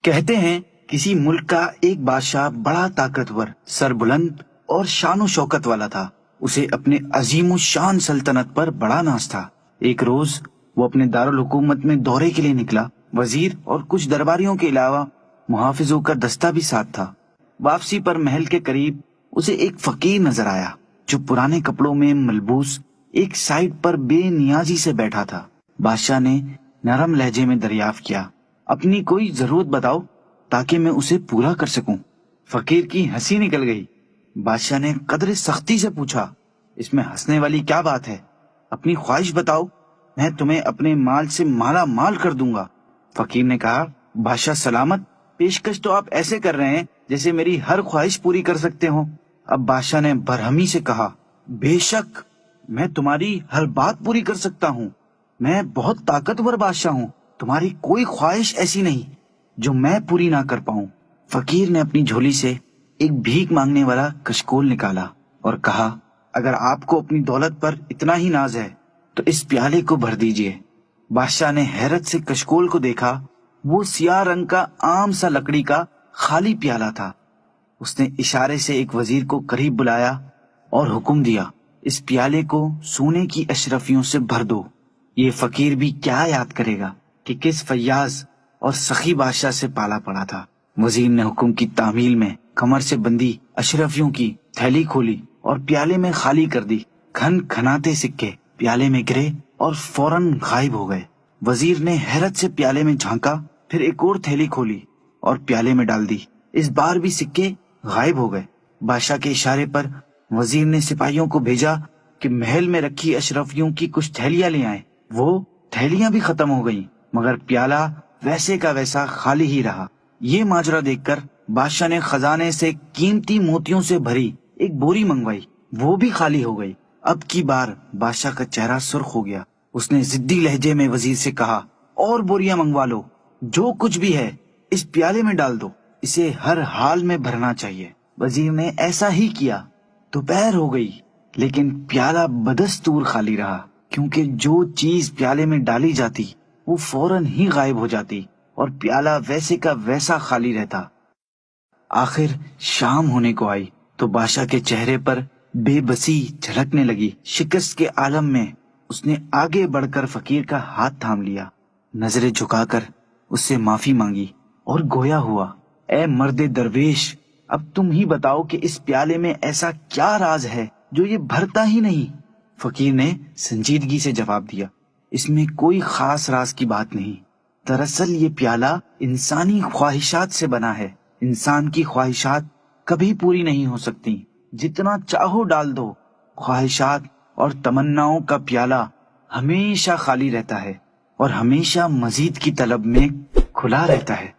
کہتے ہیں کسی ملک کا ایک بادشاہ بڑا طاقتور، سربلند اور شان و شوکت والا تھا۔ اسے اپنے عظیم الشان سلطنت پر بڑا ناز تھا۔ ایک روز وہ اپنے دارالحکومت میں دورے کے لیے نکلا۔ وزیر اور کچھ درباریوں کے علاوہ محافظوں کا دستہ بھی ساتھ تھا۔ واپسی پر محل کے قریب اسے ایک فقیر نظر آیا جو پرانے کپڑوں میں ملبوس ایک سائٹ پر بے نیازی سے بیٹھا تھا۔ بادشاہ نے نرم لہجے میں دریافت کیا، اپنی کوئی ضرورت بتاؤ تاکہ میں اسے پورا کر سکوں۔ فقیر کی ہنسی نکل گئی۔ بادشاہ نے قدر سختی سے پوچھا، اس میں ہنسنے والی کیا بات ہے؟ اپنی خواہش بتاؤ، میں تمہیں اپنے مال سے مالا مال کر دوں گا۔ فقیر نے کہا، بادشاہ سلامت، پیشکش تو آپ ایسے کر رہے ہیں جیسے میری ہر خواہش پوری کر سکتے ہوں۔ اب بادشاہ نے برہمی سے کہا، بے شک میں تمہاری ہر بات پوری کر سکتا ہوں۔ میں بہت طاقتور بادشاہ ہوں، تمہاری کوئی خواہش ایسی نہیں جو میں پوری نہ کر پاؤں۔ فقیر نے اپنی جھولی سے ایک بھیک مانگنے والا کشکول نکالا اور کہا، اگر آپ کو اپنی دولت پر اتنا ہی ناز ہے تو اس پیالے کو بھر دیجئے۔ بادشاہ نے حیرت سے کشکول کو دیکھا۔ وہ سیاہ رنگ کا عام سا لکڑی کا خالی پیالہ تھا۔ اس نے اشارے سے ایک وزیر کو قریب بلایا اور حکم دیا، اس پیالے کو سونے کی اشرفیوں سے بھر دو۔ یہ فقیر بھی کیا یاد کرے گا کہ کس فیاض اور سخی بادشاہ سے پالا پڑا تھا۔ وزیر نے حکم کی تعمیل میں کمر سے بندی اشرفیوں کی تھیلی کھولی اور پیالے میں خالی کر دی۔ کھن کھناتے سکے پیالے میں گرے اور فوراً غائب ہو گئے۔ وزیر نے حیرت سے پیالے میں جھانکا، پھر ایک اور تھیلی کھولی اور پیالے میں ڈال دی۔ اس بار بھی سکے غائب ہو گئے۔ بادشاہ کے اشارے پر وزیر نے سپاہیوں کو بھیجا کہ محل میں رکھی اشرفیوں کی کچھ تھیلیاں لے آئیں۔ وہ تھیلیاں بھی ختم ہو گئیں مگر پیالہ ویسے کا ویسا خالی ہی رہا۔ یہ ماجرا دیکھ کر بادشاہ نے خزانے سے قیمتی موتیوں سے بھری ایک بوری منگوائی، وہ بھی خالی ہو گئی۔ اب کی بار بادشاہ کا چہرہ سرخ ہو گیا۔ اس نے ضدی لہجے میں وزیر سے کہا، اور بوریاں منگوا لو، جو کچھ بھی ہے اس پیالے میں ڈال دو، اسے ہر حال میں بھرنا چاہیے۔ وزیر نے ایسا ہی کیا۔ دوپہر ہو گئی لیکن پیالہ بدستور خالی رہا، کیونکہ جو چیز پیالے میں ڈالی جاتی وہ فوراً ہی غائب ہو جاتی اور پیالہ ویسے کا ویسا خالی رہتا۔ آخر شام ہونے کو آئی تو بادشاہ کے چہرے پر بے بسی جھلکنے لگی۔ شکست کے عالم میں اس نے آگے بڑھ کر فقیر کا ہاتھ تھام لیا، نظریں جھکا کر اس سے معافی مانگی اور گویا ہوا، اے مرد درویش، اب تم ہی بتاؤ کہ اس پیالے میں ایسا کیا راز ہے جو یہ بھرتا ہی نہیں؟ فقیر نے سنجیدگی سے جواب دیا، اس میں کوئی خاص راز کی بات نہیں۔ دراصل یہ پیالہ انسانی خواہشات سے بنا ہے۔ انسان کی خواہشات کبھی پوری نہیں ہو سکتی، جتنا چاہو ڈال دو۔ خواہشات اور تمناؤں کا پیالہ ہمیشہ خالی رہتا ہے اور ہمیشہ مزید کی طلب میں کھلا رہتا ہے۔